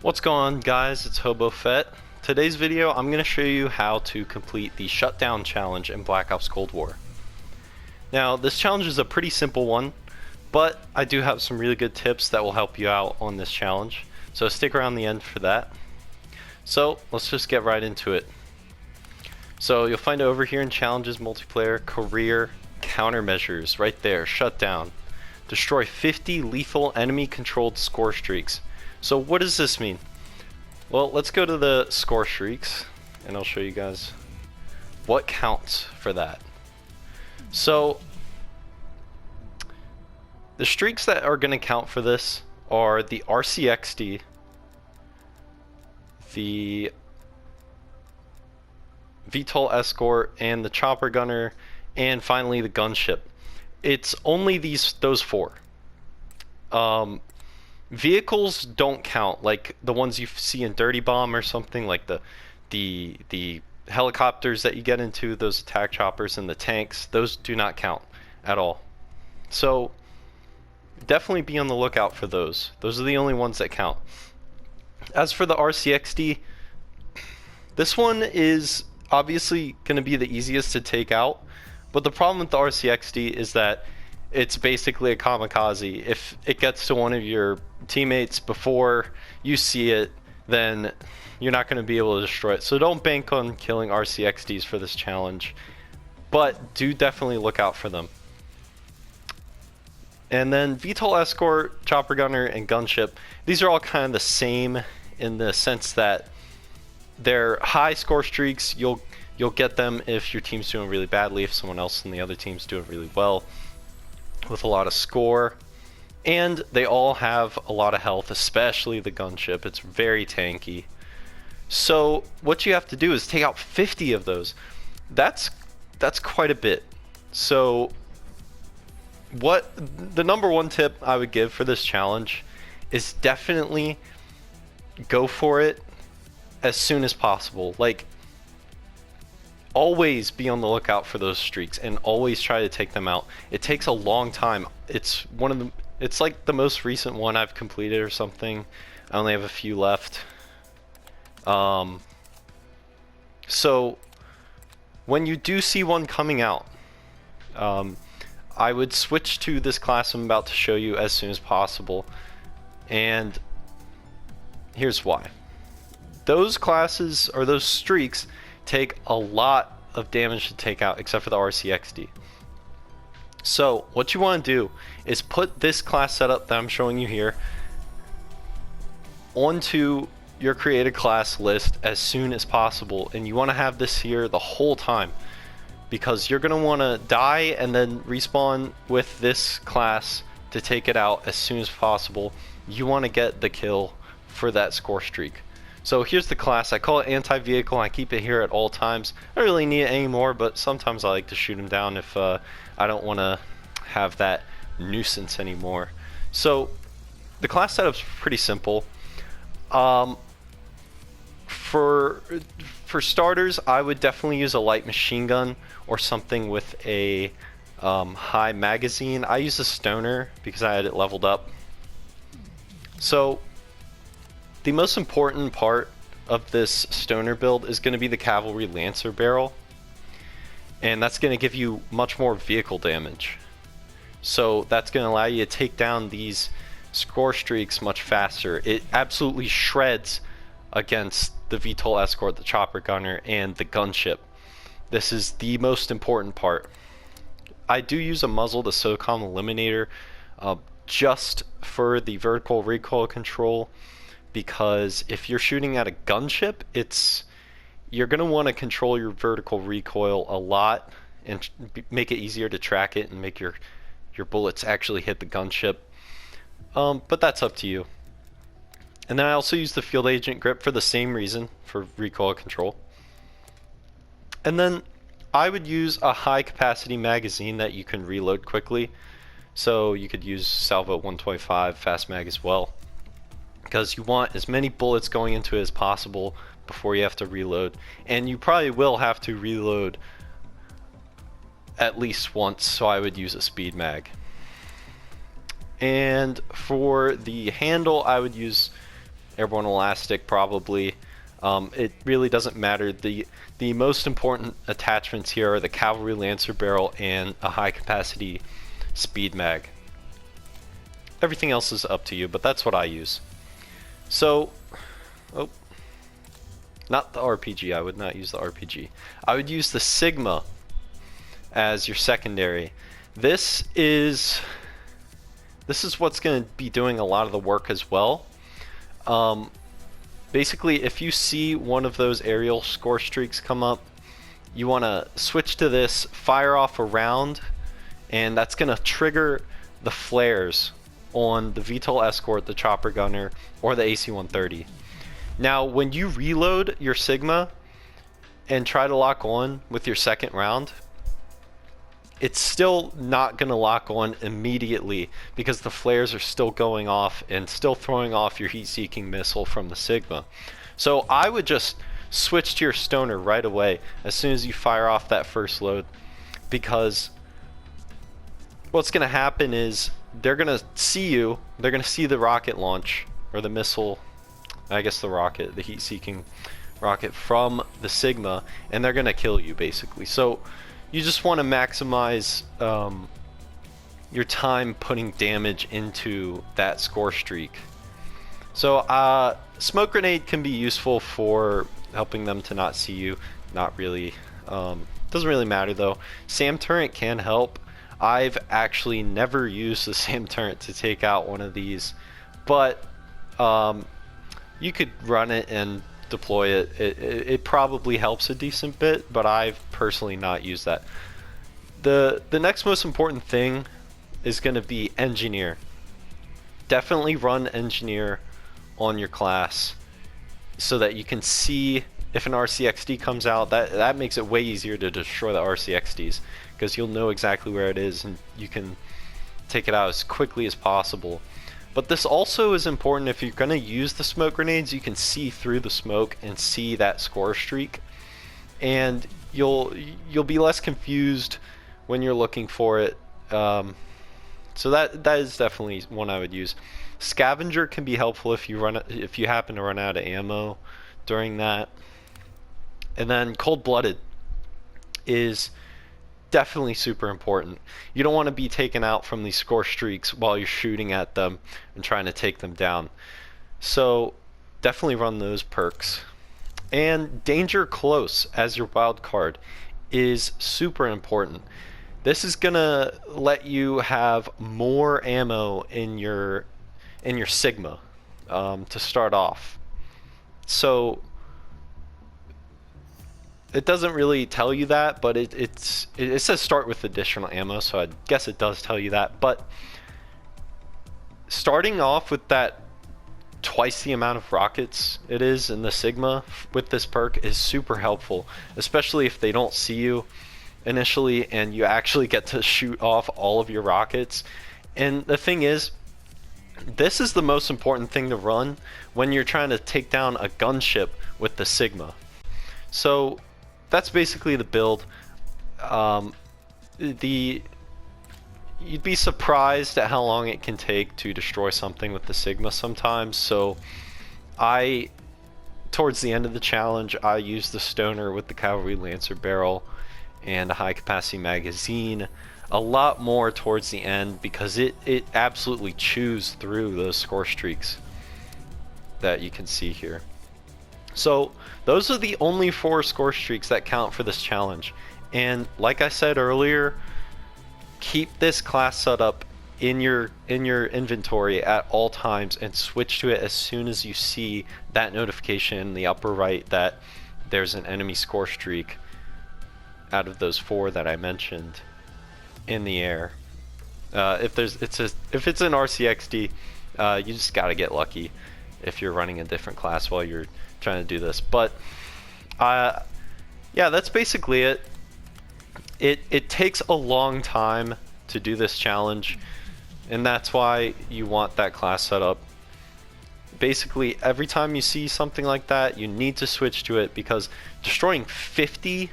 What's going on, guys? It's HoboFett. Today's video I'm going to show you how to complete the Shutdown challenge in Black Ops Cold War. Now this challenge is a pretty simple one, but I do have some really good tips that will help you out on this challenge, so stick around the end for that. So let's just get right into it. So you'll find it over here in Challenges, Multiplayer, Career, Countermeasures, right there, Shutdown. Destroy 50 lethal enemy controlled score streaks. So what does this mean? Well, let's go to the score streaks and I'll show you guys what counts for that. So the streaks that are going to count for this are the RCXD, the VTOL escort, and the chopper gunner, and finally the gunship. It's only those four. Vehicles don't count, like the ones you see in Dirty Bomb or something, like the helicopters that you get into, those attack choppers, and the tanks. Those do not count at all. So definitely be on the lookout for those. Those are the only ones that count. As for the RCXD, this one is obviously going to be the easiest to take out, but the problem with the RCXD is that it's basically a kamikaze. If it gets to one of your teammates before you see it, then you're not going to be able to destroy it. So don't bank on killing RCXDs for this challenge, but do definitely look out for them. And then VTOL escort, chopper gunner, and gunship, these are all kind of the same in the sense that they're high score streaks. You'll get them if your team's doing really badly, if someone else in the other team's doing really well with a lot of score, and they all have a lot of health, especially the gunship. It's very tanky. So what you have to do is take out 50 of those. That's quite a bit. So what the number one tip I would give for this challenge is definitely go for it as soon as possible. Like, always be on the lookout for those streaks and always try to take them out. It takes a long time. It's like the most recent one I've completed or something. I only have a few left. So when you do see one coming out, I would switch to this class I'm about to show you as soon as possible. And here's why. Those classes, or those streaks, take a lot of damage to take out, except for the RCXD. So what you want to do is put this class setup that I'm showing you here onto your created class list as soon as possible, and you want to have this here the whole time, because you're going to want to die and then respawn with this class to take it out as soon as possible. You want to get the kill for that score streak. So here's the class. I call it anti-vehicle. I keep it here at all times. I don't really need it anymore, but sometimes I like to shoot them down if I don't want to have that nuisance anymore. So the class setup's pretty simple. For starters, I would definitely use a light machine gun or something with a high magazine. I use a stoner because I had it leveled up. So the most important part of this stoner build is going to be the cavalry lancer barrel, and that's going to give you much more vehicle damage. So that's going to allow you to take down these score streaks much faster. It absolutely shreds against the VTOL escort, the chopper gunner, and the gunship. This is the most important part. I do use a muzzle, the SOCOM eliminator, just for the vertical recoil control, because if you're shooting at a gunship, you're going to want to control your vertical recoil a lot and make it easier to track it and make your bullets actually hit the gunship. But that's up to you. And then I also use the field agent grip for the same reason, for recoil control. And then I would use a high capacity magazine that you can reload quickly. So you could use Salvo 125 fast mag as well, because you want as many bullets going into it as possible before you have to reload. And you probably will have to reload at least once, so I would use a speed mag. And for the handle, I would use airborne elastic probably. It really doesn't matter. The most important attachments here are the cavalry lancer barrel and a high capacity speed mag. Everything else is up to you, but that's what I use. So, oh, not the RPG. I would not use the RPG. I would use the Sigma as your secondary. This is what's going to be doing a lot of the work as well. Basically, if you see one of those aerial score streaks come up, you want to switch to this, fire off a round, and that's going to trigger the flares on the VTOL escort, the chopper gunner, or the AC-130. Now, when you reload your Sigma and try to lock on with your second round, it's still not going to lock on immediately because the flares are still going off and still throwing off your heat-seeking missile from the Sigma. So I would just switch to your stoner right away as soon as you fire off that first load, because what's going to happen is they're going to see you, they're going to see the rocket launch, or the missile, I guess the rocket, the heat-seeking rocket from the Sigma, and they're going to kill you basically. So you just want to maximize your time putting damage into that score streak. So smoke grenade can be useful for helping them to not see you. Not really. Doesn't really matter though. SAM turret can help. I've actually never used the SAM turret to take out one of these, but you could run it and deploy it. It probably helps a decent bit, but I've personally not used that. The next most important thing is going to be engineer. Definitely run engineer on your class so that you can see if an RCXD comes out. That makes it way easier to destroy the RCXDs because you'll know exactly where it is and you can take it out as quickly as possible. But this also is important if you're going to use the smoke grenades. You can see through the smoke and see that score streak, and you'll be less confused when you're looking for it. So that is definitely one I would use. Scavenger can be helpful if you happen to run out of ammo during that. And then cold-blooded is definitely super important. You don't want to be taken out from these score streaks while you're shooting at them and trying to take them down. So definitely run those perks. And danger close as your wild card is super important. This is gonna let you have more ammo in your Sigma to start off. So it doesn't really tell you that, but it says start with additional ammo, so I guess it does tell you that. But starting off with that twice the amount of rockets it is in the Sigma with this perk is super helpful, especially if they don't see you initially and you actually get to shoot off all of your rockets. And the thing is, this is the most important thing to run when you're trying to take down a gunship with the Sigma. So that's basically the build. You'd be surprised at how long it can take to destroy something with the Sigma sometimes. So towards the end of the challenge, I used the stoner with the cavalry lancer barrel and a high capacity magazine a lot more towards the end because it absolutely chews through those score streaks that you can see here. So those are the only 4 score streaks that count for this challenge. And like I said earlier, keep this class setup in your inventory at all times and switch to it as soon as you see that notification in the upper right that there's an enemy score streak out of those 4 that I mentioned in the air. If it's an RCXD, you just gotta get lucky if you're running a different class while you're trying to do this. But yeah, that's basically it. It takes a long time to do this challenge, and that's why you want that class set up. Basically, every time you see something like that, you need to switch to it because destroying 50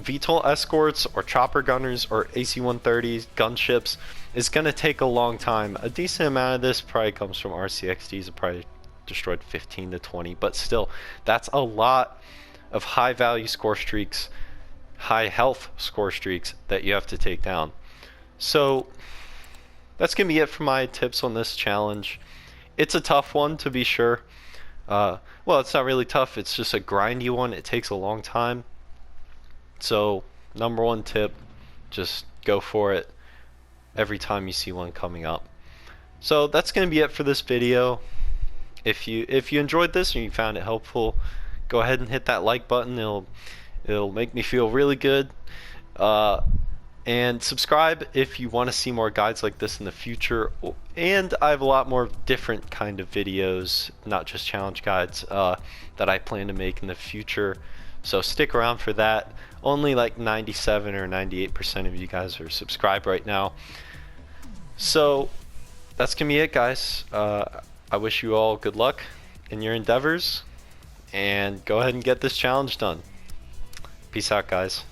VTOL escorts or chopper gunners or AC-130s, gunships, is going to take a long time. A decent amount of this probably comes from RCXDs. It probably destroyed 15 to 20, but still, that's a lot of high value score streaks, high health score streaks that you have to take down. So that's gonna be it for my tips on this challenge. It's a tough one, to be sure. Well, it's not really tough, it's just a grindy one. It takes a long time. So number one tip, just go for it every time you see one coming up. So that's going to be it for this video. If you enjoyed this and you found it helpful, go ahead and hit that like button. It'll make me feel really good. And subscribe if you want to see more guides like this in the future. And I have a lot more different kind of videos, not just challenge guides, that I plan to make in the future. So stick around for that. Only like 97 or 98% of you guys are subscribed right now. So that's gonna be it, guys. I wish you all good luck in your endeavors, and go ahead and get this challenge done. Peace out, guys.